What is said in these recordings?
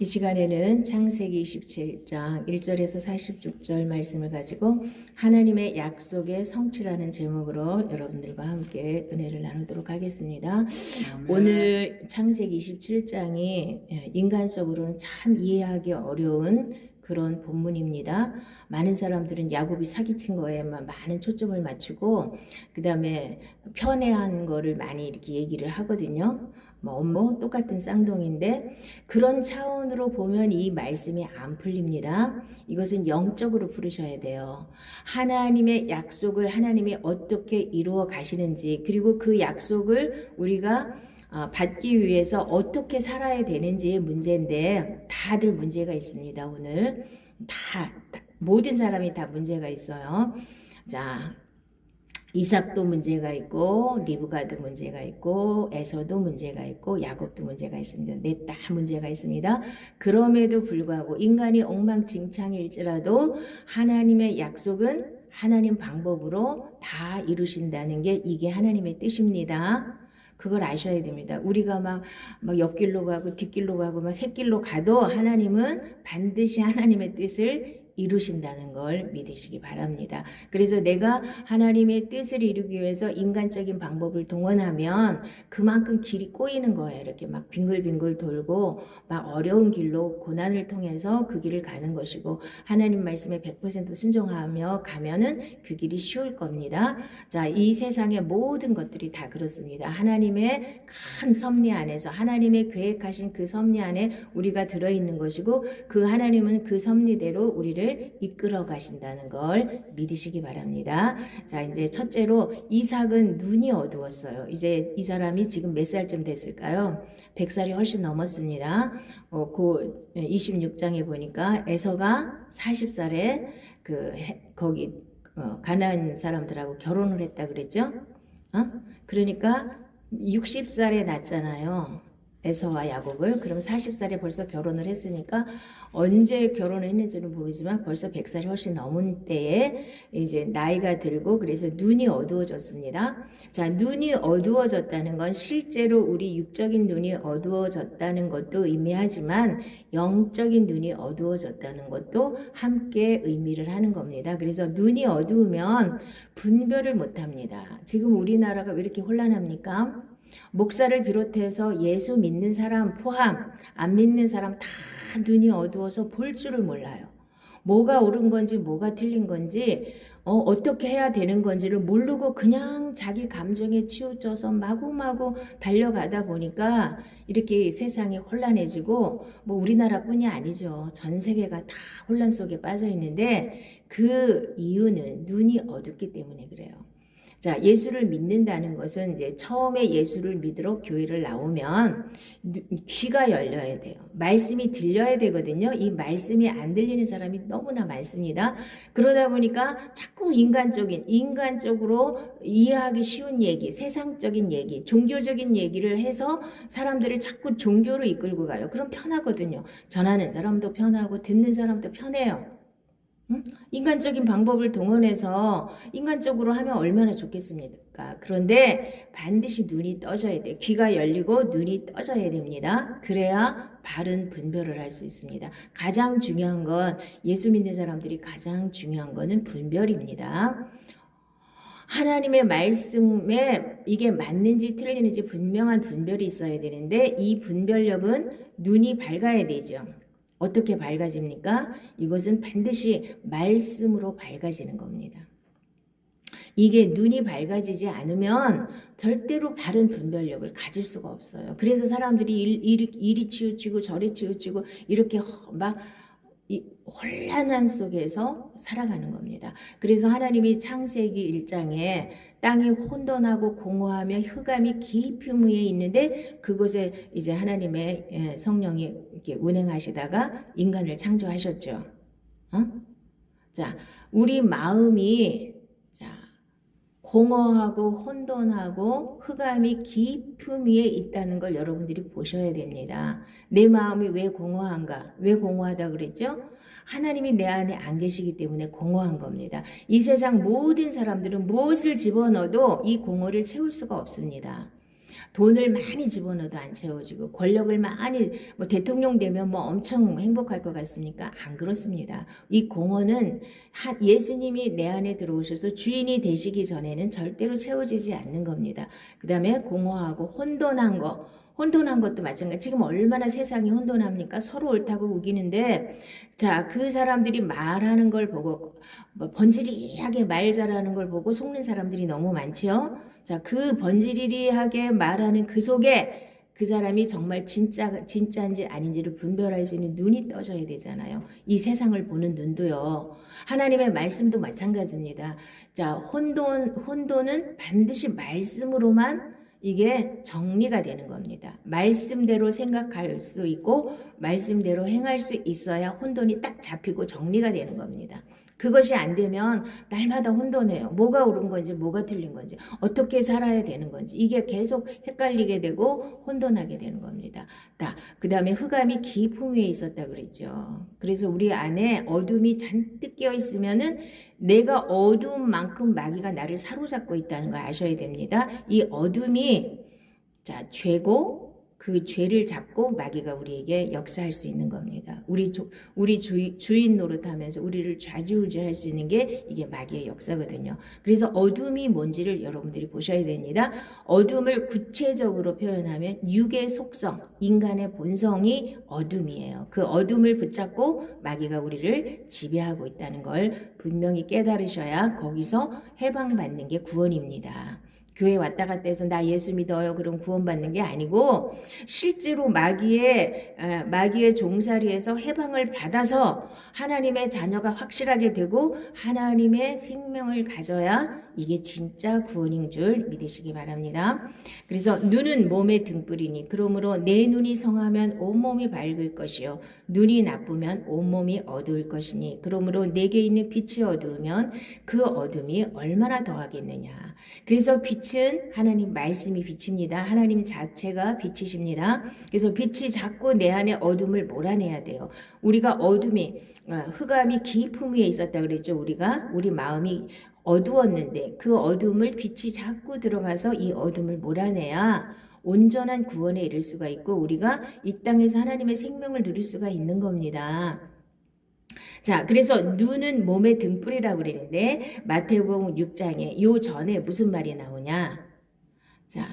이 시간에는 창세기 27장 1절에서 46절 말씀을 가지고 하나님의 약속의 성취라는 제목으로 여러분들과 함께 은혜를 나누도록 하겠습니다. 오늘 창세기 27장이 인간적으로는 참 이해하기 어려운 그런 본문입니다. 많은 사람들은 야곱이 사기친 거에만 많은 초점을 맞추고 그 다음에 편애한 거를 많이 이렇게 얘기를 하거든요. 뭐 똑같은 쌍둥이인데 그런 차원으로 보면 이 말씀이 안 풀립니다. 이것은 영적으로 풀으셔야 돼요. 하나님의 약속을 하나님이 어떻게 이루어 가시는지, 그리고 그 약속을 우리가 받기 위해서 어떻게 살아야 되는지의 문제인데 다들 문제가 있습니다. 오늘 모든 사람이 다 문제가 있어요. 자, 이삭도 문제가 있고 리브가도 문제가 있고 에서도 문제가 있고 야곱도 문제가 있습니다. 넷 다 문제가 있습니다. 그럼에도 불구하고 인간이 엉망진창일지라도 하나님의 약속은 하나님 방법으로 다 이루신다는 게 이게 하나님의 뜻입니다. 그걸 아셔야 됩니다. 우리가 막 옆길로 가고 뒷길로 가고 막 샛길로 가도 하나님은 반드시 하나님의 뜻을 이루신다는 걸 믿으시기 바랍니다. 그래서 내가 하나님의 뜻을 이루기 위해서 인간적인 방법을 동원하면 그만큼 길이 꼬이는 거예요. 이렇게 막 빙글빙글 돌고 막 어려운 길로 고난을 통해서 그 길을 가는 것이고, 하나님 말씀에 100% 순종하며 가면은 그 길이 쉬울 겁니다. 자, 이 세상의 모든 것들이 다 그렇습니다. 하나님의 큰 섭리 안에서 하나님의 계획하신 그 섭리 안에 우리가 들어있는 것이고, 그 하나님은 그 섭리대로 우리를 이끌어 가신다는 걸 믿으시기 바랍니다. 자, 이제 첫째로 이삭은 눈이 어두웠어요. 이제 이 사람이 지금 몇 살쯤 됐을까요? 100살이 훨씬 넘었습니다. 그 26장에 보니까 에서가 40살에 거기 가나안 사람들하고 결혼을 했다 그랬죠? 그러니까 60살에 낳잖아요. 에서와 야곱을. 그럼 40살에 벌써 결혼을 했으니까 언제 결혼을 했는지는 모르지만 벌써 100살이 훨씬 넘은 때에 이제 나이가 들고, 그래서 눈이 어두워졌습니다. 자, 눈이 어두워졌다는 건 실제로 우리 육적인 눈이 어두워졌다는 것도 의미하지만 영적인 눈이 어두워졌다는 것도 함께 의미를 하는 겁니다. 그래서 눈이 어두우면 분별을 못합니다. 지금 우리나라가 왜 이렇게 혼란합니까? 목사를 비롯해서 예수 믿는 사람 포함 안 믿는 사람 다 눈이 어두워서 볼 줄을 몰라요. 뭐가 옳은 건지 뭐가 틀린 건지 어떻게 해야 되는 건지를 모르고 그냥 자기 감정에 치우쳐서 마구마구 달려가다 보니까 이렇게 세상이 혼란해지고, 뭐 우리나라뿐이 아니죠. 전 세계가 다 혼란 속에 빠져 있는데 그 이유는 눈이 어둡기 때문에 그래요. 자, 예수를 믿는다는 것은 이제 처음에 예수를 믿으러 교회를 나오면 귀가 열려야 돼요. 말씀이 들려야 되거든요. 이 말씀이 안 들리는 사람이 너무나 많습니다. 그러다 보니까 자꾸 인간적으로 이해하기 쉬운 얘기, 세상적인 얘기, 종교적인 얘기를 해서 사람들을 자꾸 종교로 이끌고 가요. 그럼 편하거든요. 전하는 사람도 편하고 듣는 사람도 편해요. 인간적인 방법을 동원해서 인간적으로 하면 얼마나 좋겠습니까? 그런데 반드시 눈이 떠져야 돼요. 귀가 열리고 눈이 떠져야 됩니다. 그래야 바른 분별을 할 수 있습니다. 가장 중요한 건, 예수 믿는 사람들이 가장 중요한 거는 분별입니다. 하나님의 말씀에 이게 맞는지 틀리는지 분명한 분별이 있어야 되는데 이 분별력은 눈이 밝아야 되죠. 어떻게 밝아집니까? 이것은 반드시 말씀으로 밝아지는 겁니다. 이게 눈이 밝아지지 않으면 절대로 바른 분별력을 가질 수가 없어요. 그래서 사람들이 이리 치우치고 저리 치우치고 이렇게 막 혼란한 속에서 살아가는 겁니다. 그래서 하나님이 창세기 1장에 땅이 혼돈하고 공허하며 흑암이 깊이 위에 있는데 그곳에 이제 하나님의 성령이 이렇게 운행하시다가 인간을 창조하셨죠. 자, 우리 마음이 공허하고 혼돈하고 흑암이 깊음 위에 있다는 걸 여러분들이 보셔야 됩니다. 내 마음이 왜 공허한가? 왜 공허하다 그랬죠? 하나님이 내 안에 안 계시기 때문에 공허한 겁니다. 이 세상 모든 사람들은 무엇을 집어넣어도 이 공허를 채울 수가 없습니다. 돈을 많이 집어넣어도 안 채워지고 권력을 많이 뭐 대통령 되면 뭐 엄청 행복할 것 같습니까? 안 그렇습니다. 이 공허는 예수님이 내 안에 들어오셔서 주인이 되시기 전에는 절대로 채워지지 않는 겁니다. 그 다음에 공허하고 혼돈한 거, 혼돈한 것도 마찬가지. 지금 얼마나 세상이 혼돈합니까? 서로 옳다고 우기는데, 자, 그 사람들이 말하는 걸 보고, 뭐 번지르르하게 말 잘하는 걸 보고 속는 사람들이 너무 많지요. 자, 그 번지르르하게 말하는 그 속에 그 사람이 정말 진짜인지 아닌지를 분별할 수 있는 눈이 떠져야 되잖아요. 이 세상을 보는 눈도요. 하나님의 말씀도 마찬가지입니다. 자, 혼돈은 반드시 말씀으로만 이게 정리가 되는 겁니다. 말씀대로 생각할 수 있고 말씀대로 행할 수 있어야 혼돈이 딱 잡히고 정리가 되는 겁니다. 그것이 안 되면 날마다 혼돈해요. 뭐가 옳은 건지 뭐가 틀린 건지 어떻게 살아야 되는 건지 이게 계속 헷갈리게 되고 혼돈하게 되는 겁니다. 그 다음에 흑암이 깊음 위에 있었다 그랬죠. 그래서 우리 안에 어둠이 잔뜩 끼어 있으면은 내가 어두운 만큼 마귀가 나를 사로잡고 있다는 걸 아셔야 됩니다. 이 어둠이 자 죄고 그 죄를 잡고 마귀가 우리에게 역사할 수 있는 겁니다. 우리 주인 노릇하면서 우리를 좌지우지할 수 있는 게 이게 마귀의 역사거든요. 그래서 어둠이 뭔지를 여러분들이 보셔야 됩니다. 어둠을 구체적으로 표현하면 육의 속성, 인간의 본성이 어둠이에요. 그 어둠을 붙잡고 마귀가 우리를 지배하고 있다는 걸 분명히 깨달으셔야 거기서 해방받는 게 구원입니다. 교회 왔다 갔다 해서 나 예수 믿어요. 그럼 구원받는 게 아니고 실제로 마귀의 종살이에서 해방을 받아서 하나님의 자녀가 확실하게 되고 하나님의 생명을 가져야 이게 진짜 구원인 줄 믿으시기 바랍니다. 그래서 눈은 몸의 등불이니 그러므로 내 눈이 성하면 온몸이 밝을 것이요 눈이 나쁘면 온몸이 어두울 것이니 그러므로 내게 있는 빛이 어두우면 그 어둠이 얼마나 더하겠느냐. 그래서 빛은 하나님 말씀이 빛입니다. 하나님 자체가 빛이십니다. 그래서 빛이 자꾸 내 안에 어둠을 몰아내야 돼요. 우리가 흑암이 깊음 위에 있었다 그랬죠. 우리 마음이 어두웠는데 그 어둠을 빛이 자꾸 들어가서 이 어둠을 몰아내야 온전한 구원에 이를 수가 있고 우리가 이 땅에서 하나님의 생명을 누릴 수가 있는 겁니다. 자, 그래서 눈은 몸의 등불이라고 그러는데 마태복음 6장에 요 전에 무슨 말이 나오냐? 자,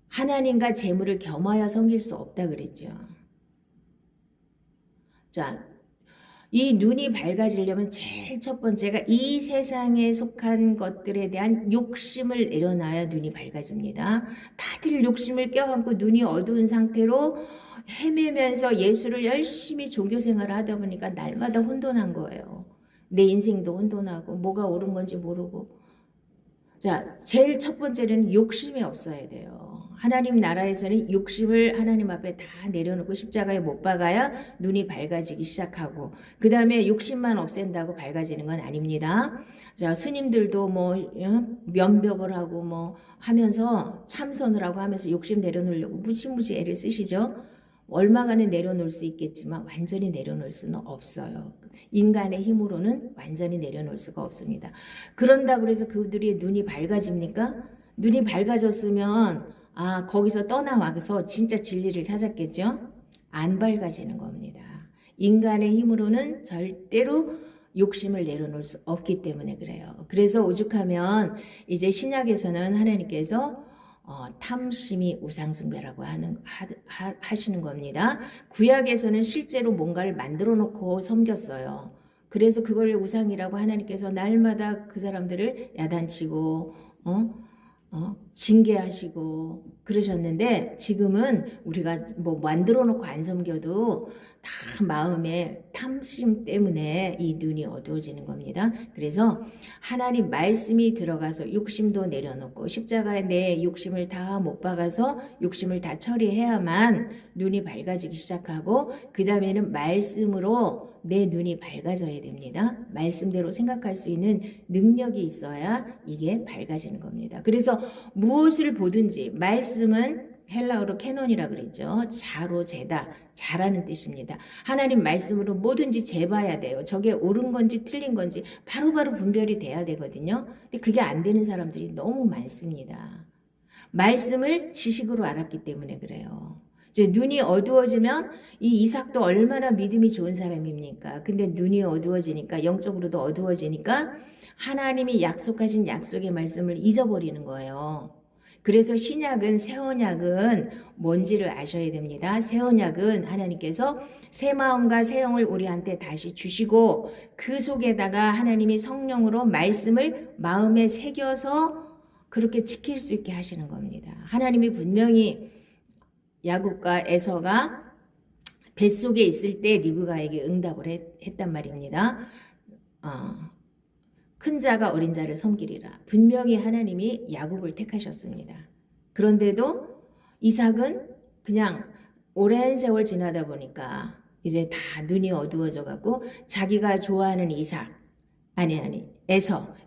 하나님과 재물을 겸하여 섬길 수 없다 그랬죠. 자, 이 눈이 밝아지려면 제일 첫 번째가 이 세상에 속한 것들에 대한 욕심을 내려놔야 눈이 밝아집니다. 다들 욕심을 껴안고 눈이 어두운 상태로 헤매면서 예수를 열심히 종교생활을 하다 보니까 날마다 혼돈한 거예요. 내 인생도 혼돈하고 뭐가 옳은 건지 모르고. 자, 제일 첫 번째는 욕심이 없어야 돼요. 하나님 나라에서는 욕심을 하나님 앞에 다 내려놓고 십자가에 못 박아야 눈이 밝아지기 시작하고 그 다음에 욕심만 없앤다고 밝아지는 건 아닙니다. 자, 스님들도 면벽을 하고 하면서 참선을 하고 하면서 욕심 내려놓으려고 무지무지 애를 쓰시죠. 얼마간은 내려놓을 수 있겠지만 완전히 내려놓을 수는 없어요. 인간의 힘으로는 완전히 내려놓을 수가 없습니다. 그런다고 해서 그들이 눈이 밝아집니까? 눈이 밝아졌으면 거기서 떠나와서 진짜 진리를 찾았겠죠? 안 밝아지는 겁니다. 인간의 힘으로는 절대로 욕심을 내려놓을 수 없기 때문에 그래요. 그래서 오죽하면 이제 신약에서는 하나님께서 탐심이 우상숭배라고 하시는 겁니다. 구약에서는 실제로 뭔가를 만들어 놓고 섬겼어요. 그래서 그걸 우상이라고 하나님께서 날마다 그 사람들을 야단치고 징계하시고 그러셨는데 지금은 우리가 만들어 놓고 안 섬겨도 다 마음의 탐심 때문에 이 눈이 어두워지는 겁니다. 그래서 하나님 말씀이 들어가서 욕심도 내려놓고 십자가에 내 욕심을 다 못 박아서 욕심을 다 처리해야만 눈이 밝아지기 시작하고 그 다음에는 말씀으로 내 눈이 밝아져야 됩니다. 말씀대로 생각할 수 있는 능력이 있어야 이게 밝아지는 겁니다. 그래서 무엇을 보든지 말씀은 헬라어로 캐논이라 그랬죠. 자로 재다, 자라는 뜻입니다. 하나님 말씀으로 뭐든지 재봐야 돼요. 저게 옳은 건지 틀린 건지 바로바로 분별이 돼야 되거든요. 근데 그게 안 되는 사람들이 너무 많습니다. 말씀을 지식으로 알았기 때문에 그래요. 이제 눈이 어두워지면 이 이삭도 얼마나 믿음이 좋은 사람입니까? 근데 눈이 어두워지니까 영적으로도 어두워지니까 하나님이 약속하신 약속의 말씀을 잊어버리는 거예요. 그래서 신약은 새 언약은 뭔지를 아셔야 됩니다. 새 언약은 하나님께서 새 마음과 새 영을 우리한테 다시 주시고 그 속에다가 하나님이 성령으로 말씀을 마음에 새겨서 그렇게 지킬 수 있게 하시는 겁니다. 하나님이 분명히 야곱과 에서가 뱃속에 있을 때 리브가에게 응답을 했단 말입니다. 큰 자가 어린 자를 섬기리라. 분명히 하나님이 야곱을 택하셨습니다. 그런데도 이삭은 그냥 오랜 세월 지나다 보니까 이제 다 눈이 어두워져 갖고 자기가 좋아하는 이삭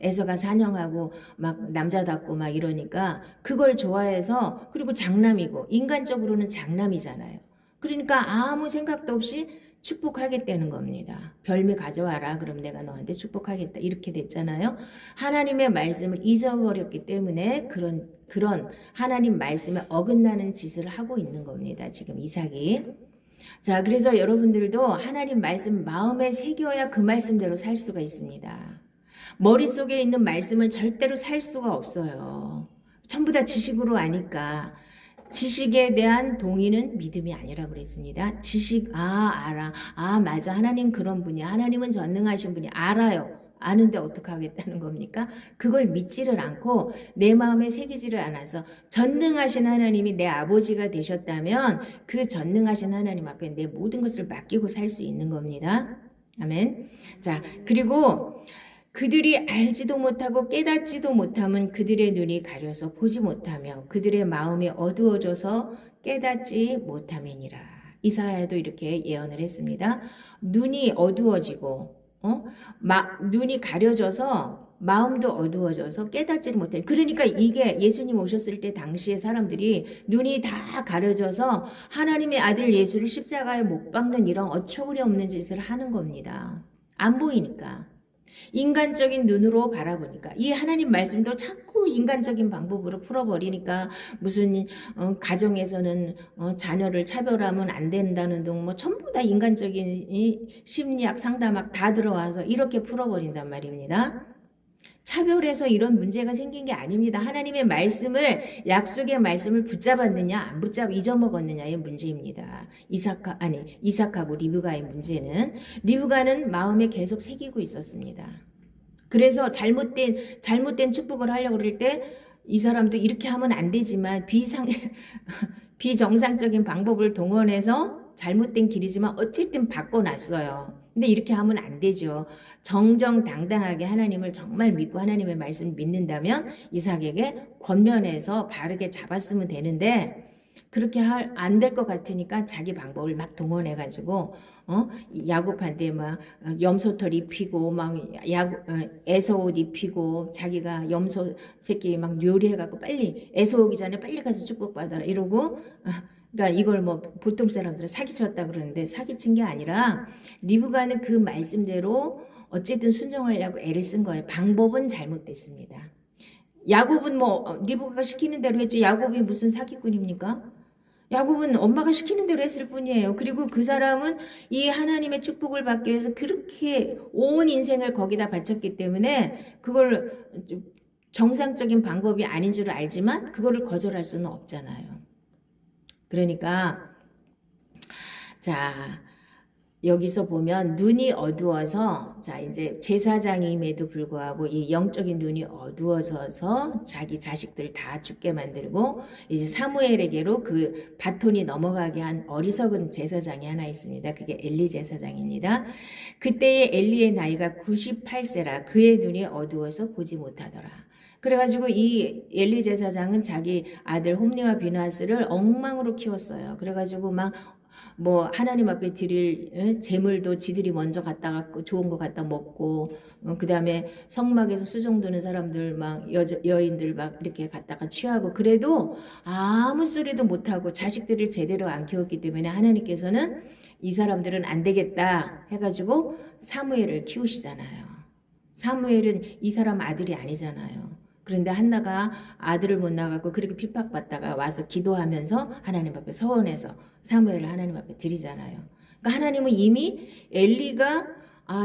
에서가 사냥하고 막 남자답고 막 이러니까 그걸 좋아해서 그리고 장남이고 인간적으로는 장남이잖아요. 그러니까 아무 생각도 없이 축복하겠다는 겁니다. 별미 가져와라. 그럼 내가 너한테 축복하겠다. 이렇게 됐잖아요. 하나님의 말씀을 잊어버렸기 때문에 그런 하나님 말씀에 어긋나는 짓을 하고 있는 겁니다. 지금 이삭이. 자, 그래서 여러분들도 하나님 말씀 마음에 새겨야 그 말씀대로 살 수가 있습니다. 머릿속에 있는 말씀은 절대로 살 수가 없어요. 전부 다 지식으로 아니까. 지식에 대한 동의는 믿음이 아니라고 그랬습니다. 지식, 알아. 맞아. 하나님 그런 분이야. 하나님은 전능하신 분이 알아요. 아는데 어떻게 하겠다는 겁니까? 그걸 믿지를 않고 내 마음에 새기지를 않아서 전능하신 하나님이 내 아버지가 되셨다면 그 전능하신 하나님 앞에 내 모든 것을 맡기고 살 수 있는 겁니다. 아멘. 자, 그리고 그들이 알지도 못하고 깨닫지도 못하면 그들의 눈이 가려서 보지 못하며 그들의 마음이 어두워져서 깨닫지 못함이니라. 이사야도 이렇게 예언을 했습니다. 눈이 어두워지고 눈이 가려져서 마음도 어두워져서 깨닫지를 못해. 그러니까 이게 예수님 오셨을 때 당시에 사람들이 눈이 다 가려져서 하나님의 아들 예수를 십자가에 못 박는 이런 어처구니 없는 짓을 하는 겁니다. 안 보이니까. 인간적인 눈으로 바라보니까 이 하나님 말씀도 자꾸 인간적인 방법으로 풀어버리니까 무슨 가정에서는 자녀를 차별하면 안 된다는 등 뭐 전부 다 인간적인 심리학 상담학 다 들어와서 이렇게 풀어버린단 말입니다. 차별해서 이런 문제가 생긴 게 아닙니다. 하나님의 말씀을 약속의 말씀을 붙잡았느냐 안 잊어먹었느냐의 문제입니다. 이삭하고 리브가의 문제는 리브가는 마음에 계속 새기고 있었습니다. 그래서 잘못된 축복을 하려고 그럴 때 이 사람도 이렇게 하면 안 되지만 비정상적인 방법을 동원해서 잘못된 길이지만 어쨌든 바꿔놨어요. 근데 이렇게 하면 안 되죠. 정정당당하게 하나님을 정말 믿고 하나님의 말씀을 믿는다면 이삭에게 권면해서 바르게 잡았으면 되는데 그렇게 안 될 것 같으니까 자기 방법을 막 동원해가지고 야곱한테 막 염소털 입히고 막 에서 옷 입히고 자기가 염소 새끼 막 요리해갖고 빨리 에서 오기 전에 빨리 가서 축복받아라 이러고 그러니까 이걸 뭐 보통 사람들은 사기쳤다 그러는데 사기친 게 아니라 리브가는 그 말씀대로 어쨌든 순종하려고 애를 쓴 거예요. 방법은 잘못됐습니다. 야곱은 뭐 리브가가 시키는 대로 했지 야곱이 무슨 사기꾼입니까? 야곱은 엄마가 시키는 대로 했을 뿐이에요. 그리고 그 사람은 이 하나님의 축복을 받기 위해서 그렇게 온 인생을 거기다 바쳤기 때문에 그걸 정상적인 방법이 아닌 줄 알지만 그거를 거절할 수는 없잖아요. 그러니까 자 여기서 보면 눈이 어두워서 자 이제 제사장임에도 불구하고 이 영적인 눈이 어두워져서 자기 자식들 다 죽게 만들고 이제 사무엘에게로 그 바톤이 넘어가게 한 어리석은 제사장이 하나 있습니다. 그게 엘리 제사장입니다. 그때의 엘리의 나이가 98세라 그의 눈이 어두워서 보지 못하더라. 그래가지고 이 엘리 제사장은 자기 아들 홈리와 비나스를 엉망으로 키웠어요. 그래가지고 막 뭐 하나님 앞에 드릴 재물도 지들이 먼저 갖다 갖고 좋은 거 갖다 먹고 그 다음에 성막에서 수종 드는 사람들 막 여인들 막 이렇게 갖다가 취하고 그래도 아무 소리도 못하고 자식들을 제대로 안 키웠기 때문에 하나님께서는 이 사람들은 안 되겠다 해가지고 사무엘을 키우시잖아요. 사무엘은 이 사람 아들이 아니잖아요. 그런데 한나가 아들을 못 낳아갖고 그렇게 핍박받다가 와서 기도하면서 하나님 앞에 서원해서 사무엘을 하나님 앞에 드리잖아요. 그러니까 하나님은 이미 엘리가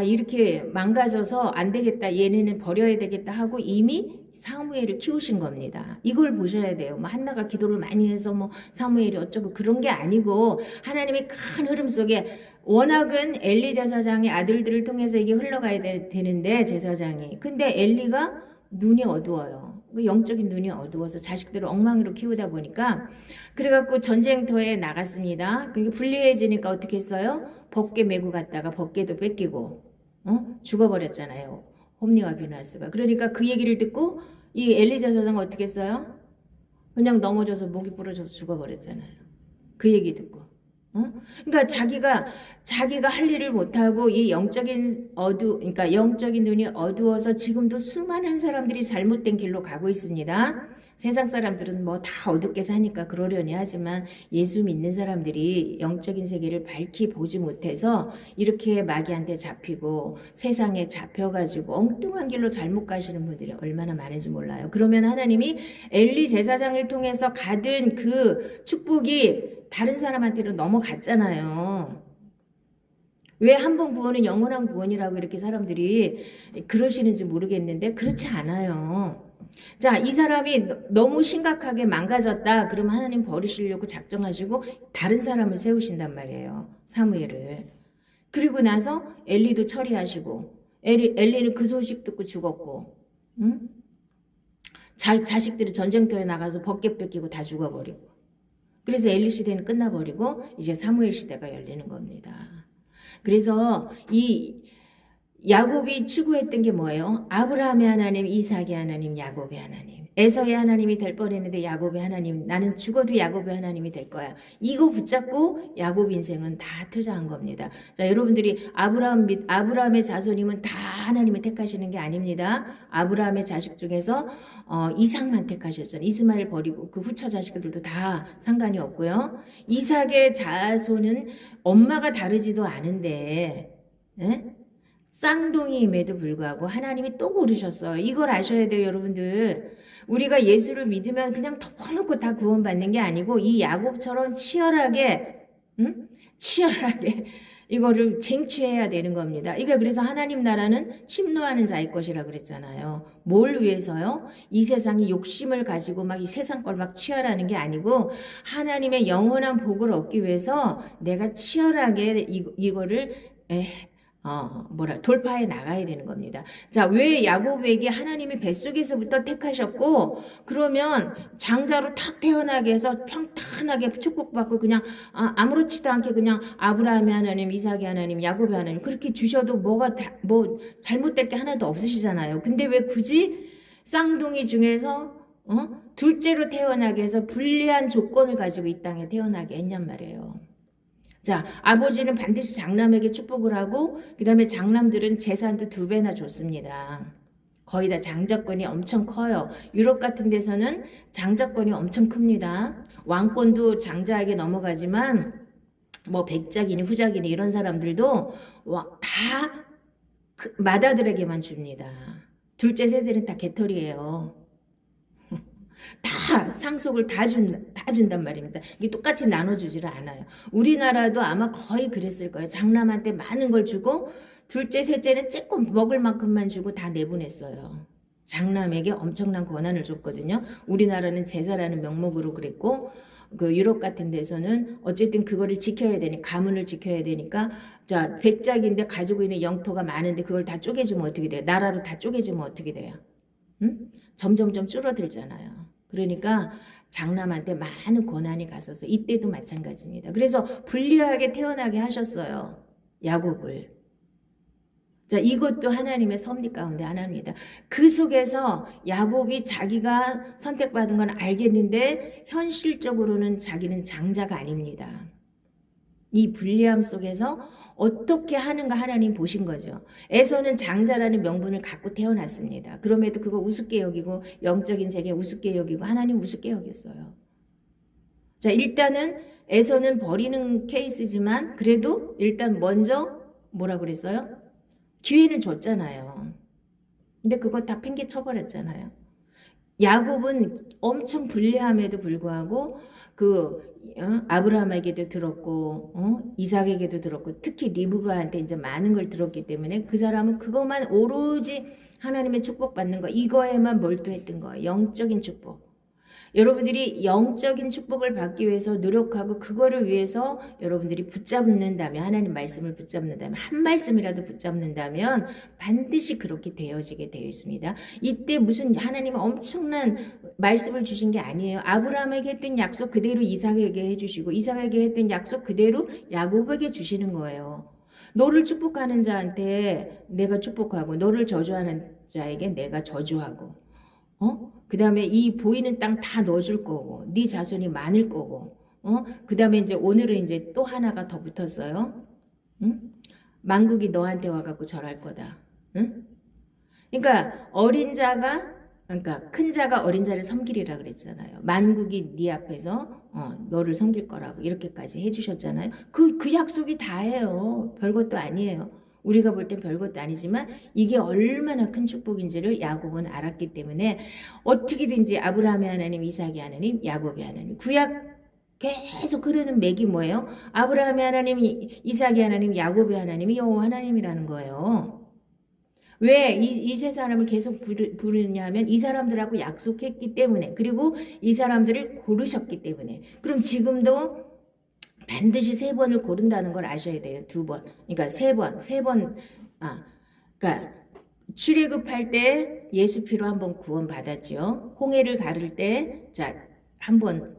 이렇게 망가져서 안 되겠다, 얘네는 버려야 되겠다 하고 이미 사무엘을 키우신 겁니다. 이걸 보셔야 돼요. 뭐 한나가 기도를 많이 해서 뭐 사무엘이 어쩌고 그런 게 아니고 하나님의 큰 흐름 속에 워낙은 엘리 제사장의 아들들을 통해서 이게 흘러가야 되는데 제사장이. 근데 엘리가 눈이 어두워요. 영적인 눈이 어두워서 자식들을 엉망으로 키우다 보니까 그래갖고 전쟁터에 나갔습니다. 그게 불리해지니까 어떻게 했어요? 법궤 메고 갔다가 법궤도 뺏기고 죽어버렸잖아요. 홈리와 비나스가. 그러니까 그 얘기를 듣고 이 엘리자 사장 어떻게 했어요? 그냥 넘어져서 목이 부러져서 죽어버렸잖아요. 그 얘기 듣고. 그러니까 자기가 할 일을 못하고 이 그러니까 영적인 눈이 어두워서 지금도 수많은 사람들이 잘못된 길로 가고 있습니다. 세상 사람들은 뭐 다 어둡게 사니까 그러려니 하지만 예수 믿는 사람들이 영적인 세계를 밝히 보지 못해서 이렇게 마귀한테 잡히고 세상에 잡혀가지고 엉뚱한 길로 잘못 가시는 분들이 얼마나 많은지 몰라요. 그러면 하나님이 엘리 제사장을 통해서 가든 그 축복이 다른 사람한테는 넘어갔잖아요. 왜 한 번 구원은 영원한 구원이라고 이렇게 사람들이 그러시는지 모르겠는데 그렇지 않아요. 자, 이 사람이 너무 심각하게 망가졌다. 그러면 하나님 버리시려고 작정하시고 다른 사람을 세우신단 말이에요. 사무엘을. 그리고 나서 엘리도 처리하시고 엘리는 그 소식 듣고 죽었고 자식들이 전쟁터에 나가서 법궤 뺏기고 다 죽어버리고. 그래서 엘리 시대는 끝나버리고 이제 사무엘 시대가 열리는 겁니다. 그래서 이 야곱이 추구했던 게 뭐예요? 아브라함의 하나님, 이삭의 하나님, 야곱의 하나님. 에서의 하나님이 될 뻔했는데 야곱의 하나님, 나는 죽어도 야곱의 하나님이 될 거야. 이거 붙잡고 야곱 인생은 다 투자한 겁니다. 자, 여러분들이 아브라함의 자손이면 다 하나님이 택하시는 게 아닙니다. 아브라함의 자식 중에서 이삭만 택하셨잖아요. 이스마엘 버리고 그 후처 자식들도 다 상관이 없고요. 이삭의 자손은 엄마가 다르지도 않은데 쌍둥이임에도 불구하고 하나님이 또 고르셨어요. 이걸 아셔야 돼요, 여러분들. 우리가 예수를 믿으면 그냥 덮어놓고 다 구원받는 게 아니고 이 야곱처럼 치열하게 이거를 쟁취해야 되는 겁니다. 이게 그래서 하나님 나라는 침노하는 자의 것이라 그랬잖아요. 뭘 위해서요? 이 세상이 욕심을 가지고 막 이 세상 걸 막 취하라는 게 아니고 하나님의 영원한 복을 얻기 위해서 내가 치열하게 이거를 돌파해 나가야 되는 겁니다. 자, 왜 야곱에게 하나님이 뱃속에서부터 택하셨고, 그러면 장자로 탁 태어나게 해서 평탄하게 축복받고 그냥 아무렇지도 않게 그냥 아브라함의 하나님, 이삭의 하나님, 야곱의 하나님 그렇게 주셔도 뭐 잘못될 게 하나도 없으시잖아요. 근데 왜 굳이 쌍둥이 중에서 둘째로 태어나게 해서 불리한 조건을 가지고 이 땅에 태어나게 했냔 말이에요. 자, 아버지는 반드시 장남에게 축복을 하고 그 다음에 장남들은 재산도 2배나 줬습니다. 거의 다 장자권이 엄청 커요. 유럽 같은 데서는 장자권이 엄청 큽니다. 왕권도 장자에게 넘어가지만 뭐 백작이니 후작이니 이런 사람들도 다 맏아들에게만 줍니다. 둘째 셋째는 다 개털이에요. 다 상속을 다 준단 말입니다. 이게 똑같이 나눠주지를 않아요. 우리나라도 아마 거의 그랬을 거예요. 장남한테 많은 걸 주고 둘째 셋째는 조금 먹을 만큼만 주고 다 내보냈어요. 장남에게 엄청난 권한을 줬거든요. 우리나라는 제사라는 명목으로 그랬고 그 유럽 같은 데서는 어쨌든 그거를 지켜야 되니 가문을 지켜야 되니까 자 백작인데 가지고 있는 영토가 많은데 그걸 다 쪼개주면 어떻게 돼요? 나라로 다 쪼개주면 어떻게 돼요? 점점점 줄어들잖아요. 그러니까 장남한테 많은 권한이 갔어서 이때도 마찬가지입니다. 그래서 불리하게 태어나게 하셨어요. 야곱을. 자, 이것도 하나님의 섭리 가운데 하나입니다. 그 속에서 야곱이 자기가 선택받은 건 알겠는데 현실적으로는 자기는 장자가 아닙니다. 이 불리함 속에서 어떻게 하는가 하나님 보신 거죠. 에서는 장자라는 명분을 갖고 태어났습니다. 그럼에도 그거 우습게 여기고 영적인 세계 우습게 여기고 하나님 우습게 여겼어요. 자, 일단은 에서는 버리는 케이스지만 그래도 일단 먼저 뭐라 그랬어요? 기회는 줬잖아요. 근데 그거 다 팽개쳐버렸잖아요. 야곱은 엄청 불리함에도 불구하고 아브라함에게도 들었고 이삭에게도 들었고 특히 리브가한테 이제 많은 걸 들었기 때문에 그 사람은 그것만 오로지 하나님의 축복받는 거 이거에만 몰두했던 거예요. 영적인 축복. 여러분들이 영적인 축복을 받기 위해서 노력하고 그거를 위해서 여러분들이 붙잡는다면 하나님 말씀을 붙잡는다면 한 말씀이라도 붙잡는다면 반드시 그렇게 되어지게 되어 있습니다. 이때 무슨 하나님은 엄청난 말씀을 주신 게 아니에요. 아브라함에게 했던 약속 그대로 이삭에게 해주시고 이삭에게 했던 약속 그대로 야곱에게 주시는 거예요. 너를 축복하는 자한테 내가 축복하고 너를 저주하는 자에게 내가 저주하고 그 다음에 이 보이는 땅 다 넣어줄 거고, 네 자손이 많을 거고, 그 다음에 이제 오늘은 이제 또 하나가 더 붙었어요. 응? 만국이 너한테 와갖고 절할 거다. 응? 그러니까 그러니까 큰 자가 어린 자를 섬기리라 그랬잖아요. 만국이 네 앞에서 너를 섬길 거라고 이렇게까지 해주셨잖아요. 그 약속이 다예요. 별것도 아니에요. 우리가 볼 땐 별것도 아니지만 이게 얼마나 큰 축복인지를 야곱은 알았기 때문에 어떻게든지 아브라함의 하나님, 이삭의 하나님, 야곱의 하나님, 구약 계속 흐르는 맥이 뭐예요? 아브라함의 하나님, 이삭의 하나님, 야곱의 하나님이 여호와 하나님이라는 거예요. 왜 이 세 사람을 계속 부르냐 하면 이 사람들하고 약속했기 때문에 그리고 이 사람들을 고르셨기 때문에 그럼 지금도 반드시 3번을 고른다는 걸 아셔야 돼요. 2번. 그러니까 3번. 그러니까 출애굽할 때 예수 피로 한번 구원 받았죠. 홍해를 가를 때 한번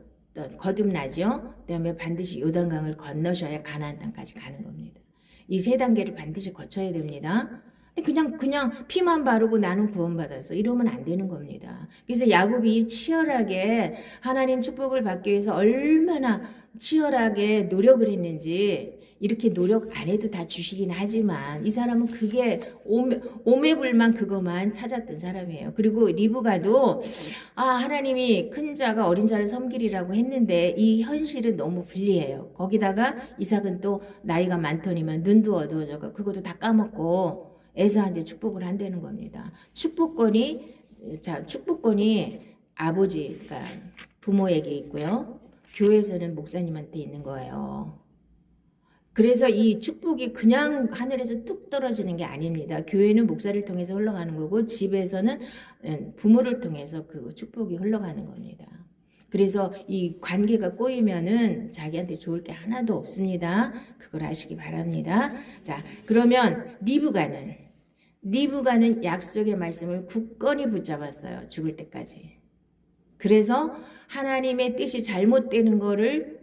거듭나죠. 그다음에 반드시 요단강을 건너셔야 가나안 땅까지 가는 겁니다. 이 3단계를 반드시 거쳐야 됩니다. 그냥 피만 바르고 나는 구원받아서 이러면 안 되는 겁니다. 그래서 야곱이 치열하게 하나님 축복을 받기 위해서 얼마나 치열하게 노력을 했는지 이렇게 노력 안 해도 다 주시긴 하지만 이 사람은 그게 오매불만 그것만 찾았던 사람이에요. 그리고 리브가도 하나님이 큰 자가 어린 자를 섬기리라고 했는데 이 현실은 너무 불리해요. 거기다가 이삭은 또 나이가 많더니만 눈도 어두워져가 그것도 다 까먹고 에서한테 축복을 한다는 겁니다. 축복권이 아버지, 그러니까 부모에게 있고요. 교회에서는 목사님한테 있는 거예요. 그래서 이 축복이 그냥 하늘에서 뚝 떨어지는 게 아닙니다. 교회는 목사를 통해서 흘러가는 거고 집에서는 부모를 통해서 그 축복이 흘러가는 겁니다. 그래서 이 관계가 꼬이면은 자기한테 좋을 게 하나도 없습니다. 그걸 아시기 바랍니다. 자, 그러면 리브가는 약속의 말씀을 굳건히 붙잡았어요. 죽을 때까지. 그래서 하나님의 뜻이 잘못되는 거를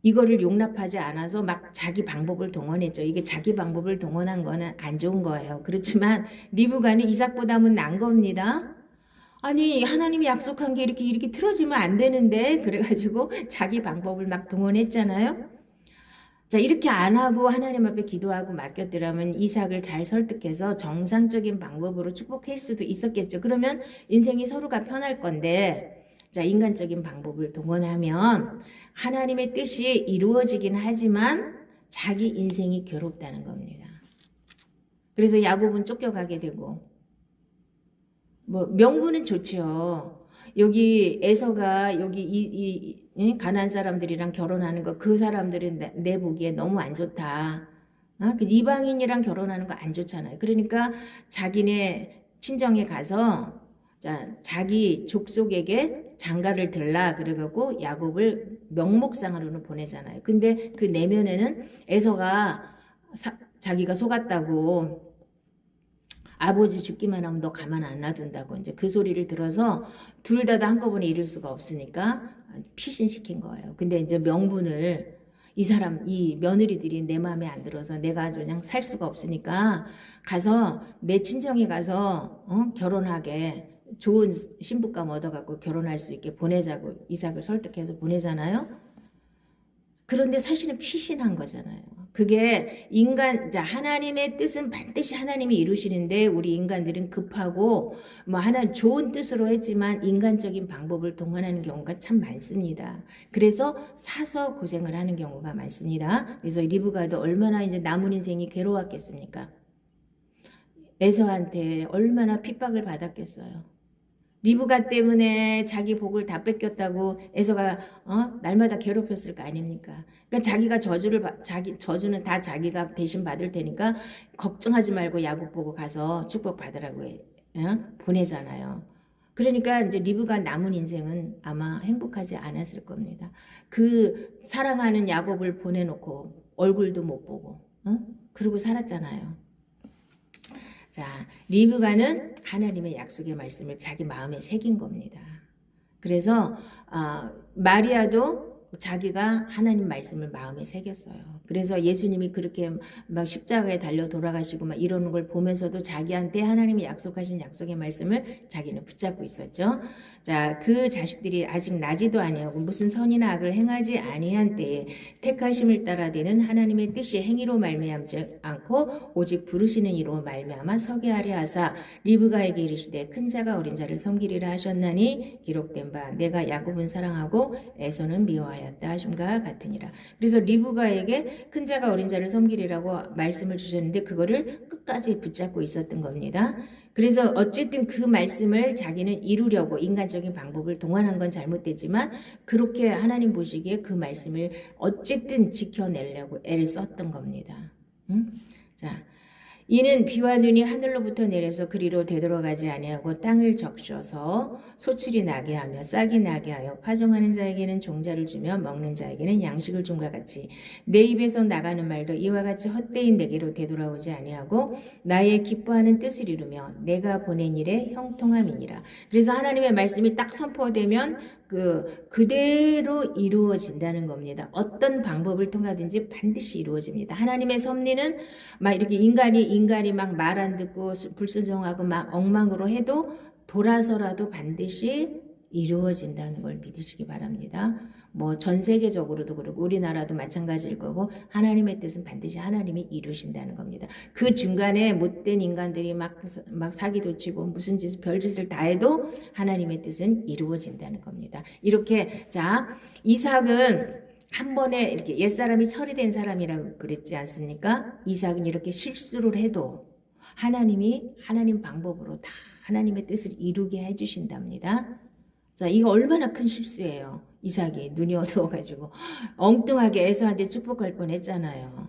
이거를 용납하지 않아서 막 자기 방법을 동원했죠. 이게 자기 방법을 동원한 거는 안 좋은 거예요. 그렇지만 리브가는 이삭보다는 난 겁니다. 아니 하나님이 약속한 게 이렇게 틀어지면 안 되는데 그래가지고 자기 방법을 막 동원했잖아요. 자 이렇게 안 하고 하나님 앞에 기도하고 맡겼더라면 이삭을 잘 설득해서 정상적인 방법으로 축복할 수도 있었겠죠. 그러면 인생이 서로가 편할 건데 자 인간적인 방법을 동원하면 하나님의 뜻이 이루어지긴 하지만 자기 인생이 괴롭다는 겁니다. 그래서 야곱은 쫓겨가게 되고 뭐 명분은 좋죠. 여기 에서가 여기 이 가나안 사람들이랑 결혼하는 거 그 사람들은 내 보기에 너무 안 좋다. 그 이방인이랑 결혼하는 거 안 좋잖아요. 그러니까 자기네 친정에 가서 자기 족속에게 장가를 들라 그래갖고 야곱을 명목상으로는 보내잖아요. 근데 그 내면에는 에서가 자기가 속았다고 아버지 죽기만 하면 너 가만 안 놔둔다고 이제 그 소리를 들어서 둘 다 한꺼번에 이룰 수가 없으니까 피신시킨 거예요. 근데 이제 명분을 이 며느리들이 내 마음에 안 들어서 내가 아주 그냥 살 수가 없으니까 가서 내 친정에 가서 결혼하게 좋은 신부감 얻어갖고 결혼할 수 있게 보내자고 이삭을 설득해서 보내잖아요. 그런데 사실은 피신한 거잖아요. 그게 하나님의 뜻은 반드시 하나님이 이루시는데 우리 인간들은 급하고 좋은 뜻으로 했지만 인간적인 방법을 동원하는 경우가 참 많습니다. 그래서 사서 고생을 하는 경우가 많습니다. 그래서 리브가도 얼마나 이제 남은 인생이 괴로웠겠습니까? 에서한테 얼마나 핍박을 받았겠어요. 리브가 때문에 자기 복을 다 뺏겼다고 에서가 날마다 괴롭혔을 거 아닙니까? 그러니까 자기가 자기 저주는 다 자기가 대신 받을 테니까 걱정하지 말고 야곱 보고 가서 축복 받으라고 보내잖아요. 그러니까 이제 리브가 남은 인생은 아마 행복하지 않았을 겁니다. 그 사랑하는 야곱을 보내놓고 얼굴도 못 보고 그러고 살았잖아요. 자, 리브가는 하나님의 약속의 말씀을 자기 마음에 새긴 겁니다. 그래서 마리아도 자기가 하나님 말씀을 마음에 새겼어요. 그래서 예수님이 그렇게 막 십자가에 달려 돌아가시고 막 이러는 걸 보면서도 자기한테 하나님이 약속하신 약속의 말씀을 자기는 붙잡고 있었죠. 자, 그 자식들이 아직 나지도 아니하고 무슨 선이나 악을 행하지 아니한 때에 택하심을 따라 되는 하나님의 뜻이 행위로 말미암지 않고 오직 부르시는 이로 말미암아 서게 하려 하사 리브가에게 이르시되 큰 자가 어린 자를 섬기리라 하셨나니 기록된 바 내가 야곱은 사랑하고 에서는 미워하였다 하심과 같으니라. 그래서 리브가에게 큰 자가 어린 자를 섬기리라고 말씀을 주셨는데 그거를 끝까지 붙잡고 있었던 겁니다. 그래서 어쨌든 그 말씀을 자기는 이루려고 인간적인 방법을 동원한 건 잘못됐지만 그렇게 하나님 보시기에 그 말씀을 어쨌든 지켜내려고 애를 썼던 겁니다. 자, 이는 비와 눈이 하늘로부터 내려서 그리로 되돌아가지 아니하고 땅을 적셔서 소출이 나게 하며 싹이 나게 하여 파종하는 자에게는 종자를 주며 먹는 자에게는 양식을 줌과 같이 내 입에서 나가는 말도 이와 같이 헛되인 내게로 되돌아오지 아니하고 나의 기뻐하는 뜻을 이루며 내가 보낸 일에 형통함이니라. 그래서 하나님의 말씀이 딱 선포되면 그대로 이루어진다는 겁니다. 어떤 방법을 통하든지 반드시 이루어집니다. 하나님의 섭리는 막 이렇게 인간이 막 말 안 듣고 불순종하고 막 엉망으로 해도 돌아서라도 반드시 이루어진다는 걸 믿으시기 바랍니다. 뭐 전 세계적으로도 그렇고 우리나라도 마찬가지일 거고 하나님의 뜻은 반드시 하나님이 이루신다는 겁니다. 그 중간에 못된 인간들이 막 사기도 치고 무슨 별짓을 다 해도 하나님의 뜻은 이루어진다는 겁니다. 이렇게 자 이삭은 한 번에 이렇게 옛사람이 처리된 사람이라고 그랬지 않습니까? 이삭은 이렇게 실수를 해도 하나님 방법으로 다 하나님의 뜻을 이루게 해주신답니다. 자, 이거 얼마나 큰 실수예요. 이삭이 눈이 어두워가지고 엉뚱하게 에서한테 축복할 뻔했잖아요.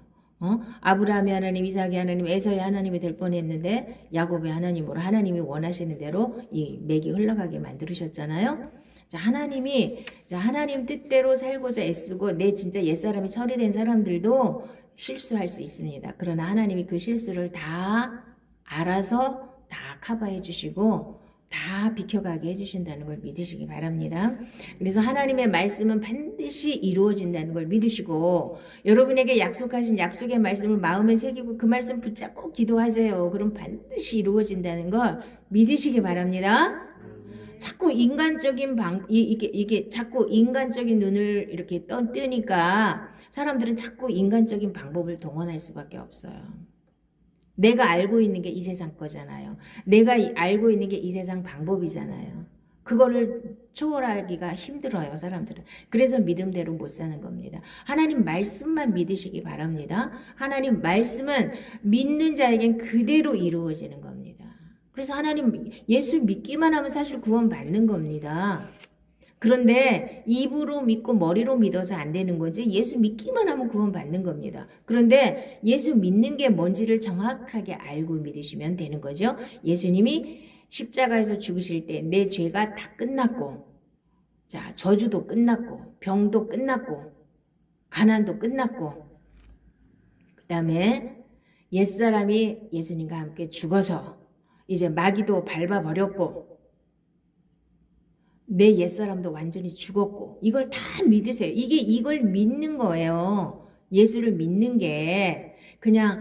아브라함의 하나님, 이삭의 하나님, 에서의 하나님이 될 뻔했는데 야곱의 하나님으로 하나님이 원하시는 대로 이 맥이 흘러가게 만들으셨잖아요. 자, 하나님 뜻대로 살고자 애쓰고 내 진짜 옛사람이 처리된 사람들도 실수할 수 있습니다. 그러나 하나님이 그 실수를 다 알아서 다 커버해 주시고 다 비켜가게 해주신다는 걸 믿으시기 바랍니다. 그래서 하나님의 말씀은 반드시 이루어진다는 걸 믿으시고 여러분에게 약속하신 약속의 말씀을 마음에 새기고 그 말씀 붙잡고 기도하세요. 그럼 반드시 이루어진다는 걸 믿으시기 바랍니다. 자꾸 인간적인 이게 자꾸 인간적인 눈을 이렇게 뜨니까 사람들은 자꾸 인간적인 방법을 동원할 수밖에 없어요. 내가 알고 있는 게 이 세상 거잖아요. 내가 알고 있는 게 이 세상 방법이잖아요. 그거를 초월하기가 힘들어요, 사람들은. 그래서 믿음대로 못 사는 겁니다. 하나님 말씀만 믿으시기 바랍니다. 하나님 말씀은 믿는 자에겐 그대로 이루어지는 겁니다. 그래서 하나님 예수 믿기만 하면 사실 구원 받는 겁니다. 그런데 입으로 믿고 머리로 믿어서 안 되는 거지 예수 믿기만 하면 구원 받는 겁니다. 그런데 예수 믿는 게 뭔지를 정확하게 알고 믿으시면 되는 거죠. 예수님이 십자가에서 죽으실 때 내 죄가 다 끝났고 자 저주도 끝났고 병도 끝났고 가난도 끝났고 그 다음에 옛사람이 예수님과 함께 죽어서 이제 마귀도 밟아버렸고 내 옛사람도 완전히 죽었고 이걸 다 믿으세요. 이걸 믿는 거예요. 예수를 믿는 게 그냥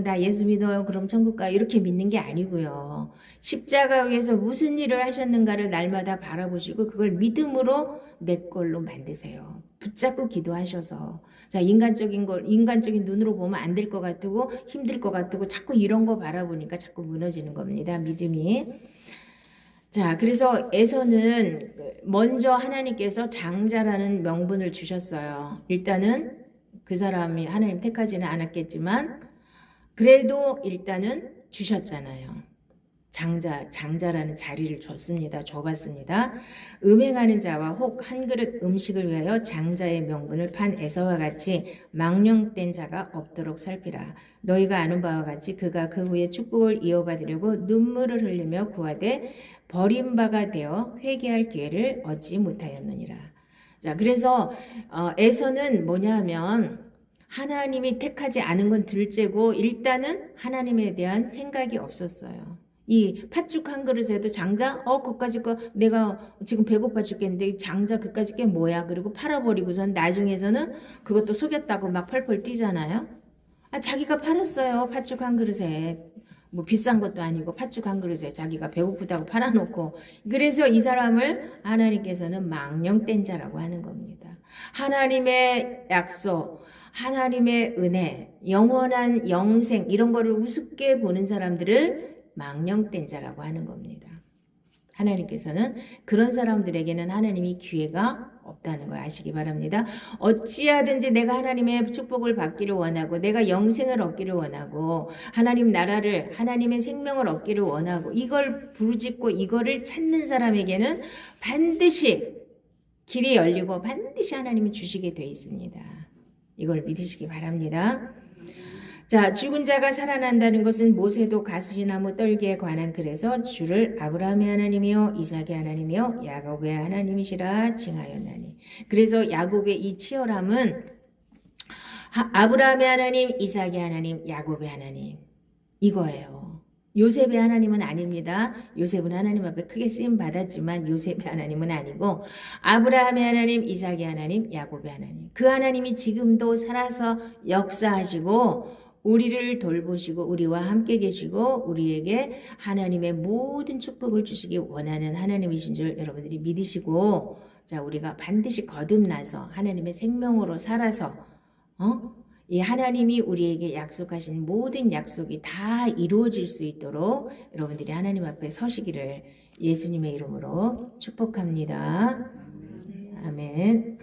나 예수 믿어요. 그럼 천국 가요. 이렇게 믿는 게 아니고요. 십자가 위에서 무슨 일을 하셨는가를 날마다 바라보시고 그걸 믿음으로 내 걸로 만드세요. 붙잡고 기도하셔서 자 인간적인 눈으로 보면 안 될 것 같고 힘들 것 같고 자꾸 이런 거 바라보니까 자꾸 무너지는 겁니다. 믿음이. 자, 그래서 에서는 먼저 하나님께서 장자라는 명분을 주셨어요. 일단은 그 사람이 하나님 택하지는 않았겠지만 그래도 일단은 주셨잖아요. 장자라는 자리를 줘봤습니다. 음행하는 자와 혹 한 그릇 음식을 위하여 장자의 명분을 판 에서와 같이 망령된 자가 없도록 살피라. 너희가 아는 바와 같이 그가 그 후에 축복을 이어받으려고 눈물을 흘리며 구하되 버림바가 되어 회개할 기회를 얻지 못하였느니라. 자, 그래서 에서는 뭐냐면 하나님이 택하지 않은 건 둘째고 일단은 하나님에 대한 생각이 없었어요. 이 팥죽 한 그릇에도 장자 그까짓 거 내가 지금 배고파 죽겠는데 장자 그까짓 게 뭐야, 그리고 팔아버리고선 나중에서는 그것도 속였다고 막 펄펄 뛰잖아요. 자기가 팔았어요. 팥죽 한 그릇에 뭐 비싼 것도 아니고 팥죽 한 그릇에 자기가 배고프다고 팔아놓고. 그래서 이 사람을 하나님께서는 망령된 자라고 하는 겁니다. 하나님의 약속, 하나님의 은혜, 영원한 영생 이런 거를 우습게 보는 사람들을 망령된 자라고 하는 겁니다. 하나님께서는 그런 사람들에게는 하나님이 기회가 없다는 걸 아시기 바랍니다. 어찌하든지 내가 하나님의 축복을 받기를 원하고 내가 영생을 얻기를 원하고 하나님 나라를, 하나님의 생명을 얻기를 원하고 이걸 부르짖고 이거를 찾는 사람에게는 반드시 길이 열리고 반드시 하나님이 주시게 돼 있습니다. 이걸 믿으시기 바랍니다. 자, 죽은 자가 살아난다는 것은 모세도 가시나무 떨기에 관한 글에서 주를 아브라함의 하나님이요 이삭의 하나님이요 야곱의 하나님이시라 칭하였나니. 그래서 야곱의 이 치열함은 아브라함의 하나님, 이삭의 하나님, 야곱의 하나님 이거예요. 요셉의 하나님은 아닙니다. 요셉은 하나님 앞에 크게 쓰임 받았지만 요셉의 하나님은 아니고 아브라함의 하나님, 이삭의 하나님, 야곱의 하나님. 그 하나님이 지금도 살아서 역사하시고 우리를 돌보시고 우리와 함께 계시고 우리에게 하나님의 모든 축복을 주시기 원하는 하나님이신 줄 여러분들이 믿으시고, 자, 우리가 반드시 거듭나서 하나님의 생명으로 살아서 이 하나님이 우리에게 약속하신 모든 약속이 다 이루어질 수 있도록 여러분들이 하나님 앞에 서시기를 예수님의 이름으로 축복합니다. 아멘.